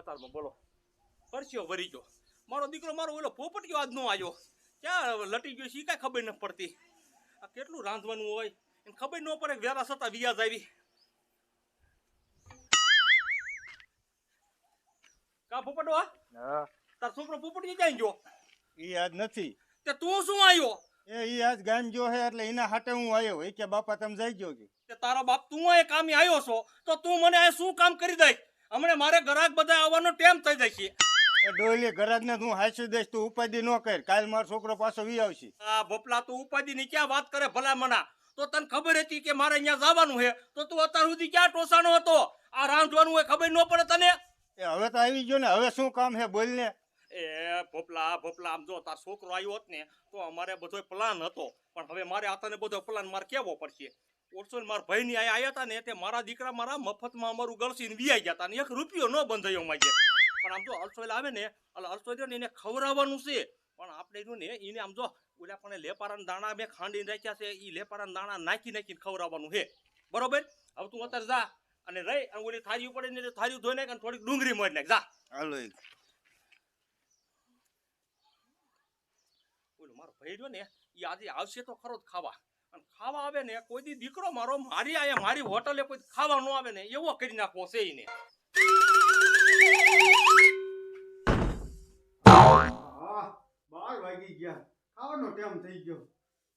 અત્યારમાં બોલો પરસ્યો વરી ગયો મારો દીકરો મારો ઓલો પોપટિયો આજ નો આવ્યો ક્યાં લટી ગયો છે કાંઈ ખબર ન પડતી આ કેટલું રાંધવાનું હોય એને ખબર ન પડે વેરા સતા વ્યાજ આવી કા પોપટો હા તાર છોકરો પોપટિયો ક્યાં ગયો ઈ આજ નથી તે તું શું આવ્યો ઈ આજ ગામ ગયો હે એટલે એના હાટે હું આવ્યો એ કે બાપા તમે જઈ ગયો કે તે તારા બાપ તું આ કામે આવ્યો છો તો તું મને આ શું કામ કરી દઈ હમણે મારે ગ્રાહક બધા આવવાનો ટાઈમ થઈ જાય છે એ ડોલી ઘરાક ને તું હાસી દઈશ તું ઉપાધિ ન કર કાલ મારો છોકરો પાછો વી આવશે આ ભોપલા તું ઉપાધિ ની ક્યાં વાત કરે ભલા મના તો તને ખબર હતી કે મારે અહીંયા જવાનું છે તો તું અત્યાર સુધી ક્યાં ટોસાનો હતો આ રાંધવાનું હોય ખબર ન પડે તને એ હવે તો આવી ગયો ને હવે શું કામ હે બોલ ને એ ભોપલા આમ જો તાર છોકરો આવ્યો હોત ને તો અમારે બધો પ્લાન હતો પણ હવે મારે આ તને બધો પ્લાન મારે કેવો પડશે ઓછો મારા ભાઈ ની આવ્યા હતા ને તે મારા દીકરા મારા મફતમાં અમારું ગળસીને વીઆઈ ગયા હતા ને 1 રૂપિયો ન બંધાયો માગે પણ આમ જો અલસોઈલ આવે ને એટલે અલસોઈલ ને એને ખવડાવવાનું છે પણ આપણે એનું ને એને આમ જો ઓલા પણ લેપારાના દાણા મેં ખાંડીને રાખ્યા છે એ લેપારાના દાણા નાખીને ખવડાવવાનું છે બરોબર હવે તું અત્યારે જા અને રહી અને ઓલી થારી ઉપર ને થારી ધોઈ નાખ અને થોડીક ડુંગળી મોરી નાખ જા હાલો ઓલો મારો ભાઈ રહ્યો ને એ આજે આવશે તો ખરો જ ખાવા અને ખાવા આવે ને કોઈ દી દીકરો મારો મારી આયા મારી હોટલે કોઈ ખાવા ન આવે ને એવો કરી નાખવો છે એને 12 વાગી ગયા ખાવાનો ટાઈમ થઈ ગયો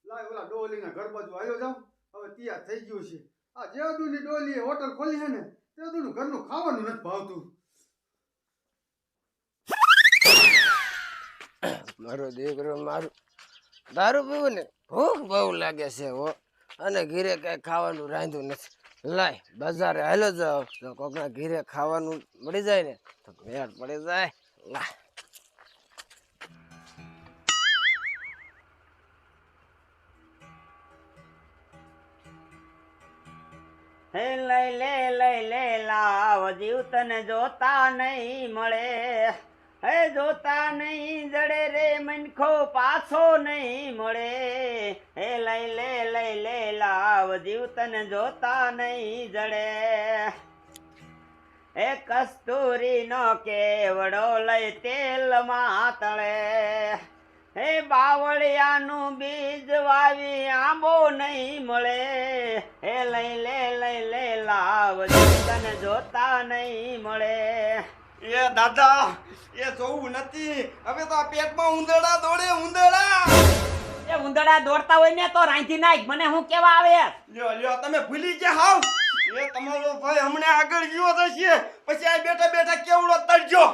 લાય ઓલા ડોલીના ઘર બાજુ આવ્યો જાવ હવે તૈયાર થઈ ગયું છે આ જેદુની ડોલીએ હોટલ ખોલી છે ને તેદુનું ઘરનું ખાવાનું નથી ભાવતું મારો દીકરો મારું દારૂ પીવું ને ભૂખ બહુ લાગે છે હો અને ઘીરે કઈ ખાવાનું રાંધ્યું નથી લાય બજારે હાલો જાવ તો કોકના ઘીરે ખાવાનું મળી જાય ને તો મેળ પડી જાય લાય હે લઈ લે લાવ જીવ તને જોતા નહીં મળે હે જોતા નહીં જડે રે મનખો પાછો નહીં મળે હે લઈ લે લાવ જીવ તને જોતા નહીં જડે હે કસ્તુરી નો કેવડો લઈ તેલમાં તળે હે બાવળિયાનું બીજ વાવી આંબો નહીં મળે હે લઈ લે લાવ તને જોતા નહીં મળે એ દાદા એ જોવું નથી હવે તો આ પેટમાં ઉંદરડા દોડે ઉંદરડા એ ઉંદરડા દોડતા હોય ને તો રાંધી નાખ મને હું કેવા આવે લ્યો તમે ભૂલી ગયા હાવ એ તમારો ભાઈ હમણે આગળ ગયો થશે પછી આ બેઠા બેઠા કેવડો તરજો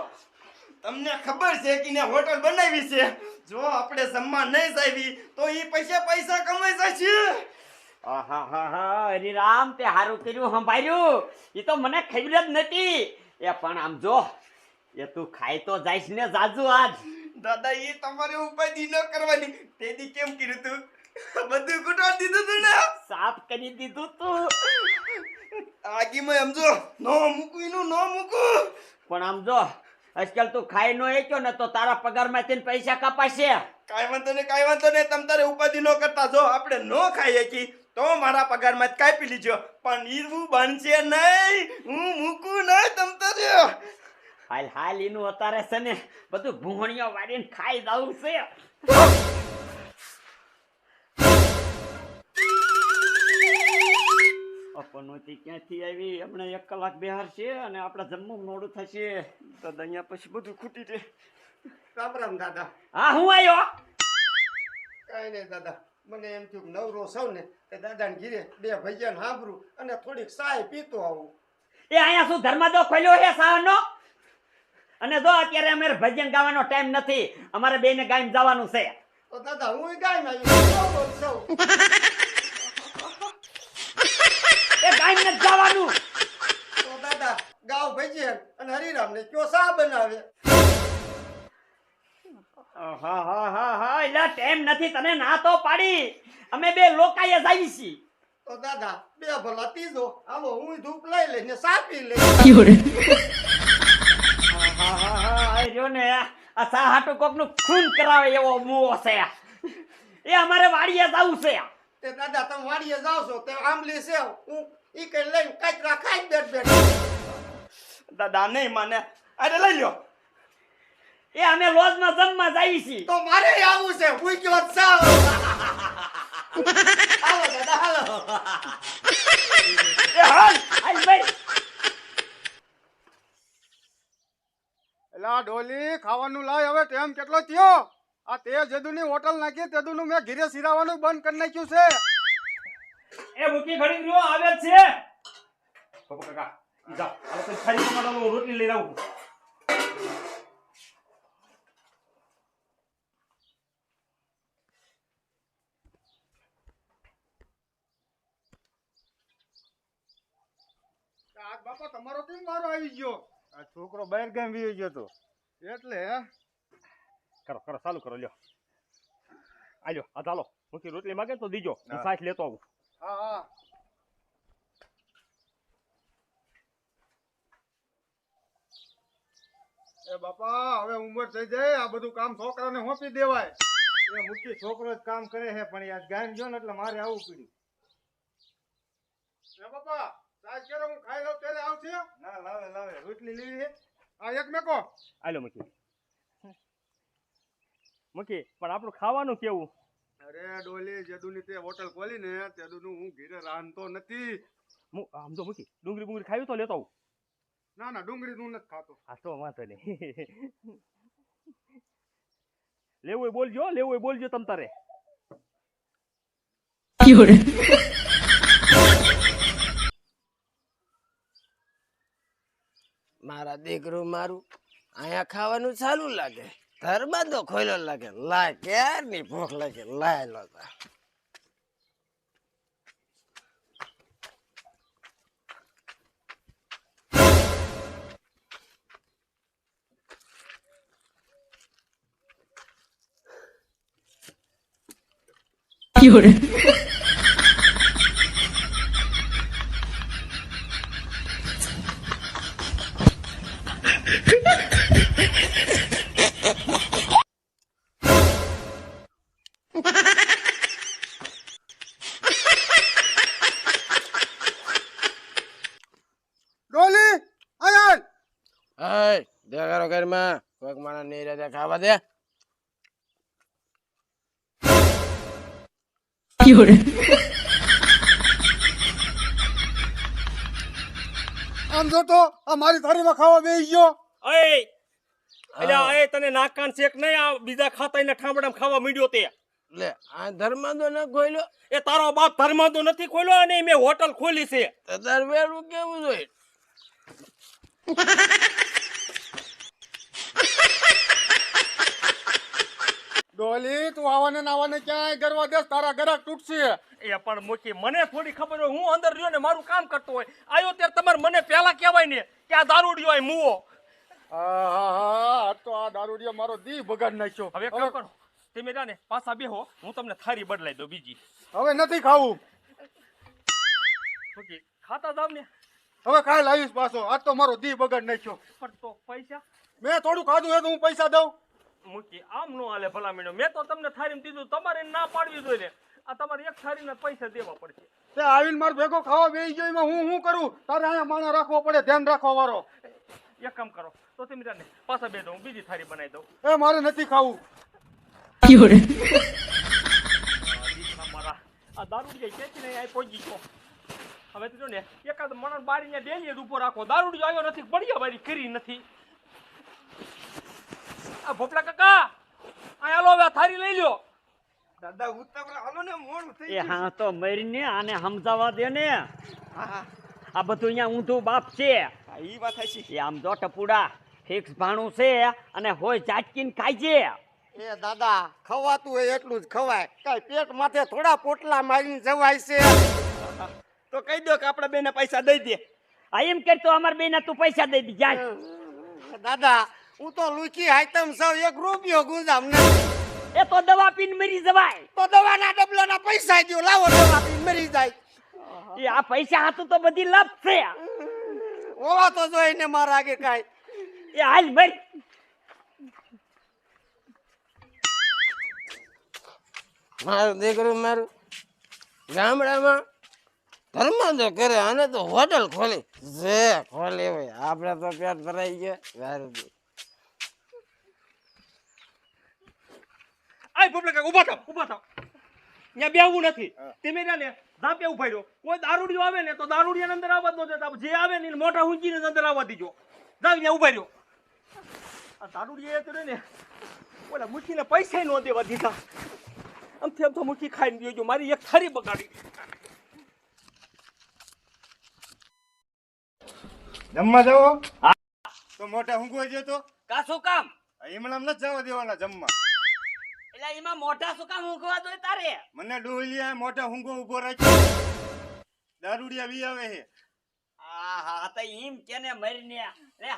તમને ખબર છે કે ને હોટલ બનાવી છે જો આપણે જમવા નહીં જાવી તો ઈ પૈસા કમાઈ જશે આહાહા હરિરામ તે હારું કર્યું સંભાળ્યું એ તો મને ખબર જ નથી એ પણ આમ જો એ તું ખાઈ તો જાઈશ ને જાજુ આજ દાદા એ તમારે ઉપાધિ ન કરવાની તેદી કેમ કર્યું તું બધું કુટાડી દીધું તું ને સાફ કરી દીધું તું આગીમાં સમજો નો મૂકું પણ આમ જો આજકાલ તું ખાઈ નો એક્યો ને તો તારા પગારમાંથી પૈસા કપાશે કાઈ વાંધો નહીં તમ તારે ઉપાધિ ન કરતા જો આપણે નો ખાઈએ કી તો મારા પગારમાં જ કાપી લીજો પણ ઈવું બનશે નહીં હું મૂકું નહીં તમ તારે હાલ એનું અત્યારે છે ને બધું ભૂંગણીઓ વાળીને ખાઈ જવું છે અપનોતી ક્યાંથી આવી હમણાં 1 કલાક બહાર છે અને આપણે જમવું મોડું થશે દાદા અહીંયા પછી બધું ખૂટી જાય રામ દાદા હા હું આવ્યો કાંઈ નહીં દાદા મને એમ થયું નવરો સૌ ને તે દાદાને ઘીરે 2 ભજીયા હાંભરું અને થોડીક ચાય પીતો આવું એ અહીંયા શું ધર્માદો ખોલ્યો છે સાવનો અને જો અત્યારે અમારે ભજન ગાવાનો ટાઈમ નથી અમારે બેને ગામ જવાનું છે તો દાદા હું ગાયમાં આવ્યો સૌ એ ગામ ને જવાનું તો દાદા ગાવ ભજીયા અને હરિરામ ને કયો સા બનાવે હા એટલે ટાઈમ નથી તને ના તો પાડી અમે 2 લોકાએ જાવી છીએ તો દાદા 2 ભલા ત્રીજો હાલો હું ધૂપ લઈ લઈને સા પી લઈ હા જો ને આ સા હાટુ કોક નું ખૂન કરાવે એવો મુઓ છે એ અમારે વાડીએ જાવું છે તે દાદા તમે વાડીએ જાવ છો તે આંબલી છે હું ઈ કઈ લઈને કાચરા ખાઈ બેઠ દાદા નહીં માને અરે લઈ લ્યો. એ અમે લોજમાં જમવા જઈએ છીએ. તો મારે આવું છે ભૂખ્યો જ સાવ. હાલો દાદા હાલો. એ હાલ. હાલ ભાઈ. એલા ડોલી ખાવાનું લાય હવે ટેમ કેટલો થયો આ તે જદુની હોટલ નાખી તેદુનું મેં ઘીરે સિરાવાનું બંધ કરી નાખ્યું છે એ મૂકી ઘડી રહ્યો આવે જ છે પપ્પા કાકા ઈ જાઓ હવે તો થાળી પકડો હું રોટલી લઈને આવું આજ બાપા તમારો કેમ વારો આવી ગયો આ છોકરો બહાર ગામ વી ગયો તો. એટલે હે કરો કરો ચાલુ કરો લ્યો આલ્યો આ ચાલો મૂકી રોટલી માંગે તો દીજો હું હા. સાથ લેતો આવું હા હા એ બાપા હવે ઉંમર થઈ જાય આ બધું કામ છોકરાને સોંપી દેવાય એ મુખ્ય છોકરો જ કામ કરે છે પણ યાર ગામ ગયો ને એટલે મારે આવું પડ્યું. એ બાપા સાજ કરે હું ખાઈ લઉં ત્યારે આવશે ના લાવે લાવે રોટલી લેવી છે. આ એક મેકો આલ્યો મૂકી મૂકી પણ આપણું ખાવાનું કેવું અરે ડોલી જેદુની તે હોટલ ખોલી ને તેદુનું હું ઘીરે રાંધતો નથી આમ તો મૂકી ડુંગળી બુંગળી ખાવી તો લેતો આવું ના ના ડુંગળી નું નથી ખાતો હા તો વાંધો નહીં લેવું હોય બોલજો તમ તારે મારા દીકરું મારું અહીંયા ખાવાનું ચાલુ લાગે ઘરમાં તો ખોયલો લાગે લાય ક્યારની ભૂખ લાગે લાય લો તા. ડોલી આય અય દે કરો ઘરમાં કોઈક માણસ નહીં રહે ખાવા દે. આમ જો તો આ મારી થાળીમાં ખાવા બેસી ગયો અલ્યા એ તને નાક કાન શેક નહીં આ બીજા ખાતાઈને ઠામડામાં ખાવા માંડ્યો તે લે આ ધર્માં તો ન ખોયલો એ તારો બાપ ધર્મા તો નથી ખોલ્યો અને મેં હોટલ ખોલી છે તો તાર વેલું કેવું જોઈએ. ડોલી તું આવાને નાવાને ક્યાંય ગરવા દેસ તારા ગરાક તૂટશે એ પણ મૂકી મને થોડી ખબર હોય હું અંદર રહ્યો ને મારું કામ કરતો હોય આયો ત્યારે તમારે મને પહેલા કહેવાય ને કે આ દારૂડિયો હોય મુવો આ તો આ દારૂડિયો મારો દી બગાડ નાખ્યો હવે કામ કરો તમે જાને પાછા બેહો હું તમને થારી બદલાઈ દઉં બીજી હવે નથી ખાવું મૂકી ખાતા જાવ ને હવે કાલ આવીશ પાછો આજ તો મારો દી બગાડ નાખ્યો પણ તો પૈસા મેં થોડું ખાધું હે તો હું પૈસા દઉં મૂકી આમ નો હાલે ભલા મીનો મેં તો તમને થારીમાં દીધું તમારે ના પાડવી જોઈએ ને આ તમારે એક થારીના પૈસા દેવા પડશે તે આવીને માર ભેગો ખાવા બેસી ગયો એમાં હું કરું તારે અહીંયા માણસ રાખવો પડે ધ્યાન રાખવા વાળો એક કામ કરો તો તમે જાને પાછા બે દઉં બીજી થારી બનાવી દઉં એ મારે નથી ખાવું મારા આ દારૂડિયા ક્યાંથી નહીં આ પહોંચી ગયો હવે તો જો ને એકાદ મણન બારીને ડેલી જ ઉભો રાખો દારૂડિયો આવ્યો નથી બળિયા બારી કરી નથી આ ભોપલા કાકા આ હાલો હવે આ થારી લઈ લ્યો દાદા ઉતાવળ હાલો ને મોડું થઈ એ હા તો મરીને આને સમજાવવા દે ને. આ બધું અહીંયા ઊંધું બાપ છે. ગયું. ઈ વાત છે. એ આમ જો ટપુડા ફિક્સ ભાણું છે અને હોય ચાટકીને ખાય છે. એ દાદા ખવાતું હોય એટલું જ ખવાય કઈ પેટ માથે થોડા પોટલા મારીને જવાય છે તો કહી દો કે આપણે બેને પૈસા દઈ દે. આ એમ કરતો અમાર બેના તું પૈસા દઈ દી જાય. દાદા હું તો લુચી આઈટમ સૌ 1 રૂપિયો ગુંજામ ને એ તો દવા પીને મરી જવાય. તો દવાના ડબલાના પૈસા દ્યો લાવો દવા પીને મરી જાય એ આ પૈસા હાથું તો બધી લપ છે. ઓવા તો જોઈને મારા આગે કાઈ એ હાલ મરી. મારું દીકરું મારું ગામડામાં ધર્માંજો કરે આને તો હોટલ ખોલી જે ખોલી હોય આપણે તો પેટ ભરાઈ ગયો વારું આય ભોપલા કાકા ઊભા થાવ ત્યાં બેહવું નથી તમે ને ઝાપે ઉભા રહ્યો કોઈ દારૂડિયો આવે ને તો દારૂડિયાને અંદર આવવા જ ન દેતા જે આવે ને એને મોઢા ઊંચીને જ અંદર આવવા દીજો જાવ ત્યાં ઉભા રહ્યો આ દારૂડિયા તો ને ઓલા મુઠ્ઠીને પૈસા ન દેવા દીધા આમથી આમ તો મુઠ્ઠી ખાઈને દેજો મારી એક થાળી બગાડી જમવા જવો તો મોટા ઊંઘવા ગયો તો કા શું કામ એમણામ નથી જવા દેવાના જમવા એટલે એમાં મોઢા શું કામ ઊંઘવા જોઈએ તારે મને ડોહલિયા મોટા ઊંઘો ઉભો રાખ્યો દારૂડિયા વી આવે છે હા તો એમ કેને મરીને લે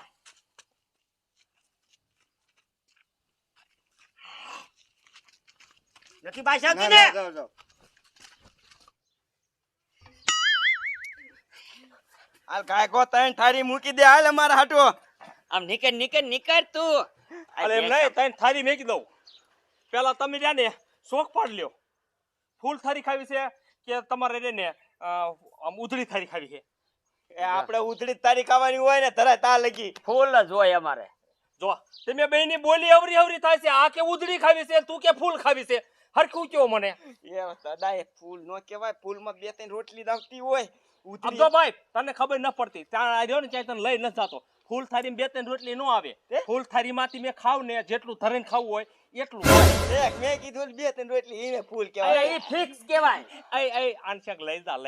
નથી ભાષા ના, ને ના, જાઓ, જાઓ. હાલ કાંઈ કો તૈન થારી મૂકી દે હાલ અમારા હાટો આમ નીકળ તું અરે એમ નહીં તને થાળી મેકી દઉં પેલા તમે રહ્યા ને શોખ પાડ લ્યો ફૂલ થાળી ખાવી છે કે તમારે રે ને આમ ઉધળી થાળી ખાવી છે એ આપણે ઉધડી તારી ખાવાની હોય ને તરત તા લગી ફૂલ જ હોય અમારે જો તમે બેયની બોલી અવરી અવરી થાય છે આ કે ઉધળી ખાવી છે તું કે ફૂલ ખાવી છે હરખું કયો મને એ સદાય ફૂલ નો કહેવાય ફૂલમાં બે ત્રણ રોટલી દાવતી હોય આમ જો ભાઈ તને ખબર ન પડતી ત્યાં આવ્યો ને ત્યાં તને લઈ ન જાતો ફૂલ થાળીમાં બે ત્રણ રોટલી નો આવે ફૂલ થાળીમાંથી મેં ખાવ ને જેટલું ધરીને ખાવું હોય એટલું એક મેં કીધું બે ત્રણ રોટલી એને ફૂલ અરે કહેવાય ઈ ફિક્સ કહેવાય એ આંશક લઈ જા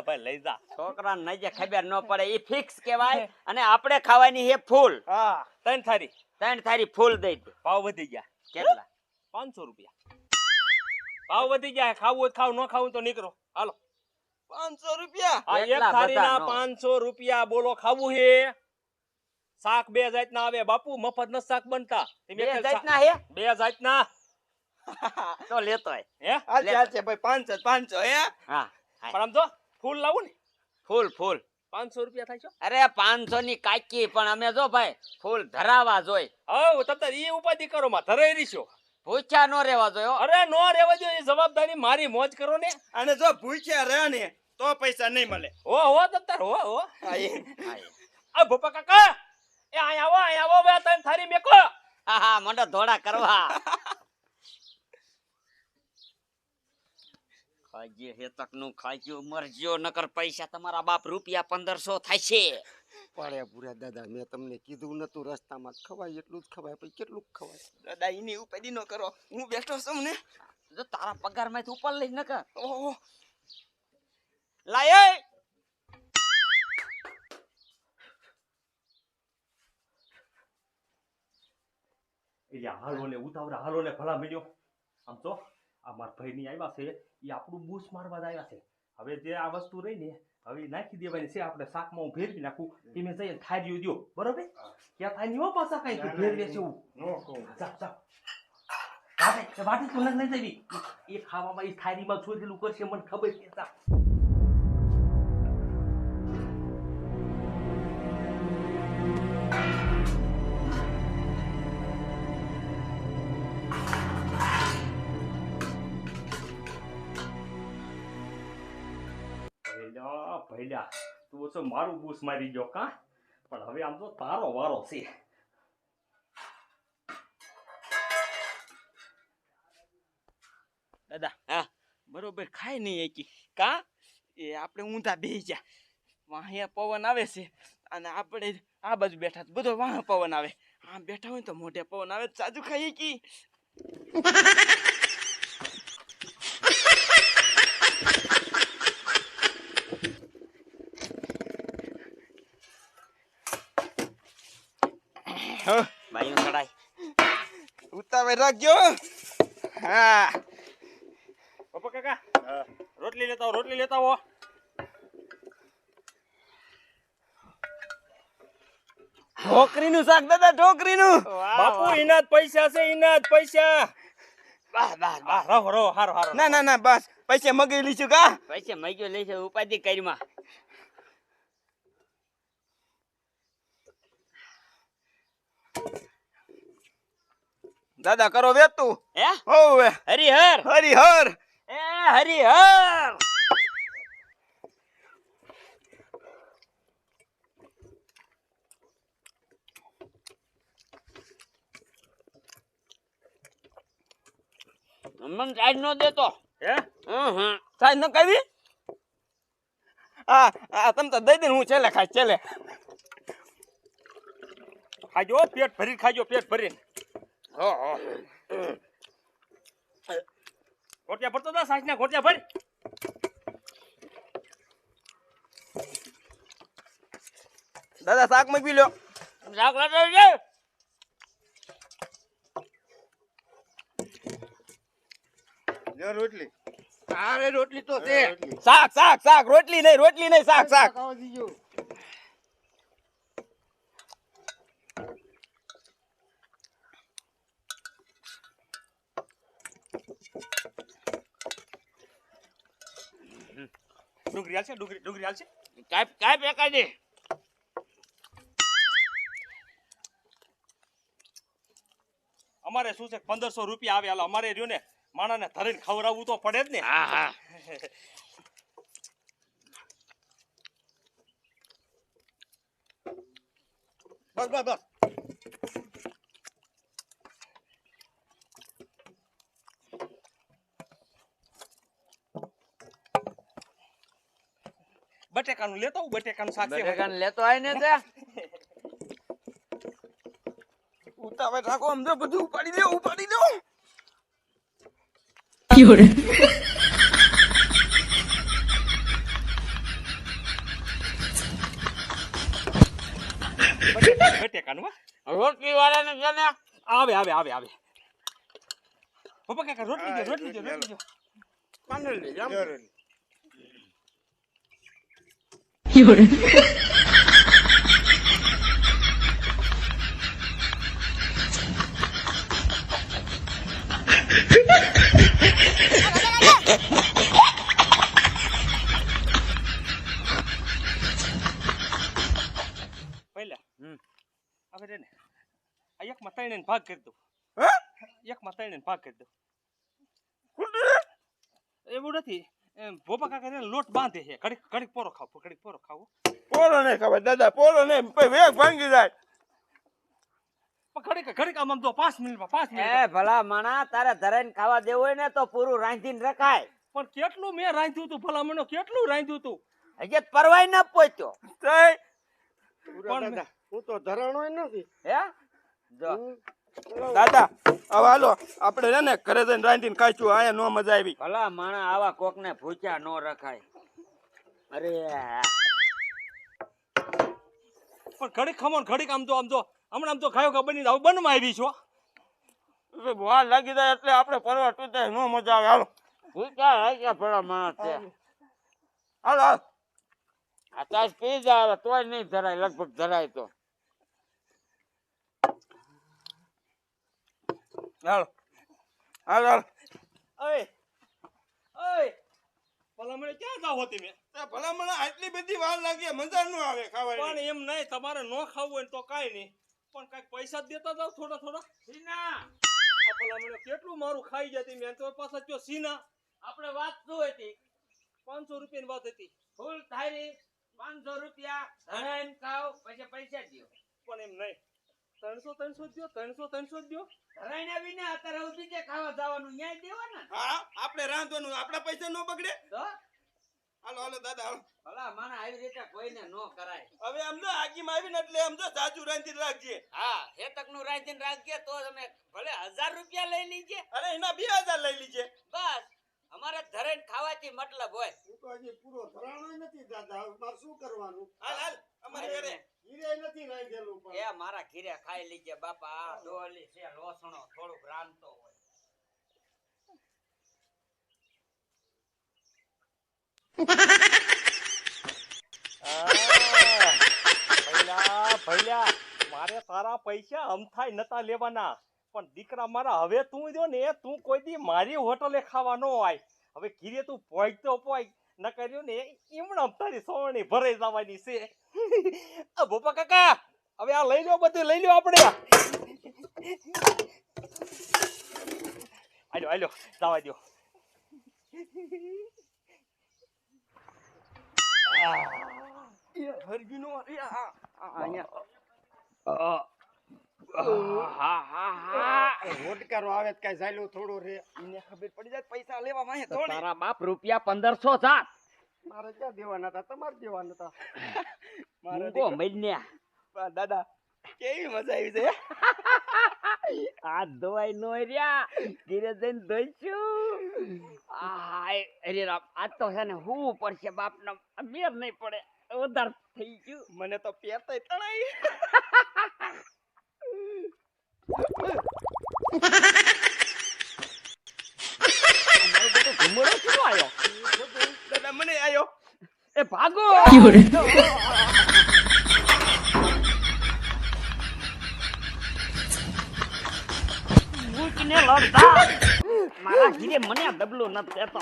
ભાઈ લઈ જા છોકરાને નહીં જે ખબર ન પડે ઈ ફિક્સ કહેવાય અને આપણે ખાવાની હે ફૂલ હા ત્રણ થાળી ત્રણ થાળી ફૂલ દઈ દે ભાવ વધી ગયા કેટલા 500 રૂપિયા ભાવ વધી ગયા ખાવું હોય ખાવ ન ખાવું તો નીકળો હાલો 500 રૂપિયા આ એક એટલા થાળીના બધા નો. 500 રૂપિયા બોલો ખાવું હે શાક બે જાતના આવે બાપુ મફત ન શાક બનતા તમે બે એક જાતના હે બે જાતના તો લેતો હોય હે હાલ છે ભાઈ 500 હે હા પણ આમ તો ફૂલ લાવું ને ફૂલ 500 રૂપિયા થાય છે અરે 500 ની કાકી પણ અમે જો ભાઈ ફૂલ ધરાવા જોઈ હવ તમ ઈ ઉપાધિ કરો માં ધરાઈ રીશો ભૂખ્યા નો રહેવા જોયો અરે નો રેવા દો એ જવાબદારી મારી મોજ કરો ને અને જો ભૂખ્યા રહે ને તો પૈસા નહીં મળે હો તમ હો હા, એ. આ ભોપા કાકા એ આયા આવો બે તને થારી મેકો હા મંડો ધોળા કરવા ખાજે હેતક નું ખાજ્યો મરજો નકર પૈસા તમારા બાપ રૂપિયા 1500 થાય છે પડે પૂરા દાદા મેં તમને કીધું નતું રસ્તામાં જ ખવાય એટલું જ ખવાય પછી કેટલું ખવાય દાદા એની ઉપાધિ ન કરો હું બેઠો છું ને જો તારા પગાર માંથી ઉપર લઈ નકર ઓહો લાય એટલે હાલો ને ઉતાવળા હાલો ને ભલા મળ્યો આમ તો આ મારા ભાઈ ની આવ્યા છે એ આપણું બૂસ મારવા જ આવ્યા છે હવે જે આ વસ્તુ રહી ને હવે ઈ નાખી દેવાની છે આપણે શાકમાં હું ભેરવી નાખું તમે જઈને થાળી દો બરોબર ક્યાં થાય નહીં હો પાછા કઈ તું ભેરવે છે એવું નો કહું વાટી તું લઈ જવી એ ખાવામાં એ થાળીમાં છોડેલું કરશે મને ખબર છે જા. ભૈલા તું તો મારું બૂસ મારી ગયો કા પણ હવે આમ તો તારો વારો છે દાદા હા બરોબર ખાય નહીં એકી કા એ આપણે ઊંધા બેહી ગયા વાહે પવન આવે છે અને આપણે આ બાજુ બેઠા તો બધો વાહ પવન આવે આમ બેઠા હોય તો મોઢે પવન આવે સાજુ ખાઈએ કી ભાઈ કડાઈ ઉતાવળ રાખજો હા પપ્પા કાકા રોટલી લેતા આવો ઢોકરીનું શાક દાદા ઢોકરીનું બાપુ ઇનાદ પૈસા છે ઇનાદ પૈસા બસ બસ બસ રહો હારો ના બસ પૈસા મગાવી લઈશું કા પૈસે મગ્યો લઈ છે ઉપાધિ કરીમાં દાદા કરો વેતું હે હોવે હરિહર હરિહર એ હરિહર મને સાઈડ નો દેતો હે હમ સાહેબ ન કરી આ તમ તો દઈ દે હું છેલ્લે ખાઈ છેલ્લે ખાજો પેટ ભરી ખાજો પેટ ભરીને ગોટિયા ભરતો તા સાસના ગોટિયા ભર દાદા શાક મૂકી લ્યો શાક લાટો છે લે રોટલી અરે રોટલી તો છે શાક શાક શાક રોટલી નહીં શાક શાક ખાવા દીજો ડુંગળી હાલશે ડુંગળી હાલશે કાઈ પેકા દે અમારે શું છે 1500 રૂપિયા આવે હાલો અમારે રહ્યો ને માણાને ધરીને ખવડાવવું તો પડે જ ને હા હા બસ બસ બસ બટેકાનું લેતો આવું બટેકાનું શાક છે બટેકાને લેતો આય ને તે ઉતાવળ રાખો આમ તો બધું ઉપાડી દો બટેકાનું હો. રોટલી વાળાને છે ને આવે પપ્પા કાકા રોટલી દો પાંદડી લઈ જામ પહેલા હવે રે ને આ એકમાં ત્રણેયને ભાગ કરી દઉં એકમાં ત્રણેયને ભાગ કરી દઉં એવું નથી ભોપા કાકા એને લોટ બાંધે છે ઘડીક પોરો ખાવો પોરો નહીં ખબર દાદા પોરો નહીં પછી વેગ ભાંગી જાય પણ ઘડીક આમ તો 5 મિનિટમાં એ ભલા માણા તારે ધરાઈને ખાવા દેવું હોય ને તો પૂરું રાંધીને રખાય પણ કેટલું મેં રાંધ્યું હતું ભલા મને કેટલું રાંધ્યું હતું હજી પરવાય ન પહોંચ્યો તઈ પણ દાદા હું તો ધરાણો નથી હે જો દાદા હવે હાલો આપણે છે ને ઘરે જઈને રાંધીને ખાઈશું અહીંયા નો મજા આવી ભલા માણા આવા કોકને ભૂખ્યા ન રખાય અરે પણ ઘડીક ખમણ ઘડીક આમ તો હમણાં આમ તો ખાયો કે બની હવે બનમાં આવી છો વાર લાગી જાય એટલે આપણે પરવા તૂટાય નો મજા આવે હાલો ભૂખ્યા હે ભલા માણસ છે હાલો હાલો આ તાસ પી જાય તોય નહીં ધરાય લગભગ ધરાય તો હાલો હાલો ઓય ભલા મને ક્યાં જાવ હતી મેં ભલા મને આટલી બધી વાર લાગી મજા ન આવે પણ ખાવાની એમ નહીં તમારે ન ખાવું હોય ને તો કાંઈ નહીં પણ કાંઈક પૈસા જ દેતા જાવ થોડા સીના આ ભલા મને કેટલું મારું ખાઈ જતી મેં તો પાછા જો સીના આપણે વાત શું હતી 500 રૂપિયાની વાત હતી ફૂલ થાળી 500 રૂપિયા ધરાઈને ખાવ પછી પૈસા દ્યો પણ એમ નહીં 300 દ્યો 300 દ્યો ધરાઈને આવીને અત્યારે હું બીજે ખાવા જવાનું ન્યાય દેવો ને હા આપણે રાંધવાનું આપણા પૈસા નો બગડે તો હાલો હાલો દાદા હાલો ભલા માણા આવી રીતે કોઈને નો કરાય હવે આમ તો આગીમાં આવીને એટલે આમ તો જાજુ રાંધી રાખજે હા હેતક નું રાંધીને રાખજે તો તમે ભલે 1000 રૂપિયા લઈ લીજે અરે એના 2000 લઈ લીજે બસ અમારે ધરાઈને ખાવાથી મતલબ હોય હું તો હજી પૂરો ધરાણો નથી દાદા હવે મારે શું કરવાનું હાલ હાલ અમારે ઘરે હીરે નથી રાંધેલું પણ એ મારા ઘીરે ખાઈ લીજે બાપા આ ડોલી છે લોસણો થોડુંક રાંધતો હોય ભૈલા મારે તારા પૈસા અમથાય નતા લેવાના પણ દીકરા મારા હવે તું જો ને તું કોઈ દી મારી હોટલે ખાવા ન આય હવે ઘીરે તું પોઈક ન કર્યો ને એમણે તારી સોવણી ભરાઈ જવાની છે આ ભોપા કાકા હવે આ લઈ લો બધું લઈ લો આપણે આલ્યો જવા દો હા હા હા હોડકારો આવે તો કાંઈ ઝાલ્યો થોડો રે એને ખબર પડી જાય પૈસા લેવા માં તો તારા બાપ રૂપિયા 1500 જા મારે ક્યાં દેવાના હતા તમારે દેવાના હતા મૂંગો મૈન્યા દાદા કેવી મજા આવી છે આ દવાઈ નો રહ્યા ધીરે જઈને ધોઈશું હાય અરે રામ આજ તો છે ને હું પડશે બાપનો મેર નહીં પડે વધારે થઈ ગયું મને તો પેતાય તણાઈ મારો બેટો ઘુમડો કેવો આવ્યો દાદા મને આયો એ ભાગો મૂકને લડતા મારા ઘીરે મને ડબલો નથી દેતો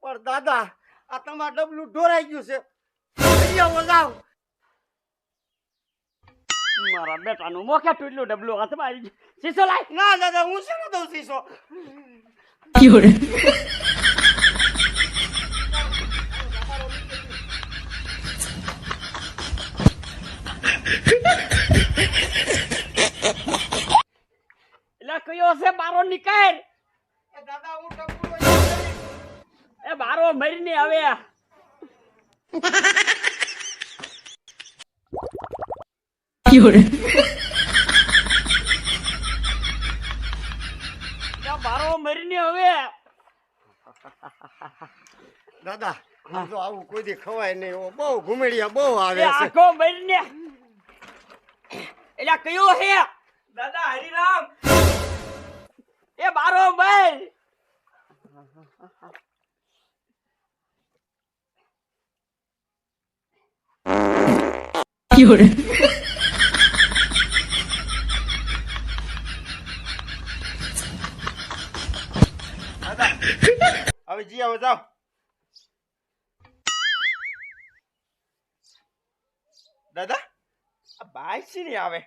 પણ દાદા આ તમારું ડબલું ઢોરાઈ ગયું છે અહીંયા વગાવ મારા બેટાનું મોખે ટૂટલું ડબલું હાથમાં આવી ગયું શીશો લાય ના દાદા હું છે ને દઉં શીશો એટલે કયો છે બારો નીકળ એ દાદા હું ડબલું અહીંયા કરી. એ બારો મરીને હવે બારો મરીને હવે દાદા જો આવું કોઈ દી ખવાય નહીં ઓ બહુ ઘુમેડિયા બહુ આવે એ છે આખો મરીને એટલે કયો હે દાદા હરિરામ એ બારો મર હવે જી આવો જાઓ દાદા આ બાઈક શી નહીં આવે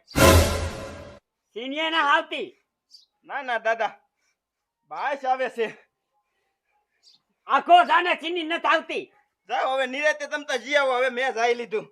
સિનિયા ના આવતી ના ના દાદા બાઈક આવે છે આખો જાને ચીની નથી આવતી જાઓ હવે નિરાતે તમ તો જી આવો હવે મેં જાઈ લીધું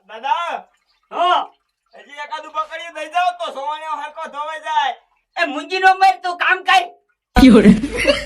દાદા હા હજી એકાદું પકડી દઈ જાવ તો સોવાણિયો હરકો ધોવાઈ જાય એ મુંજી નો મર તું કામ કર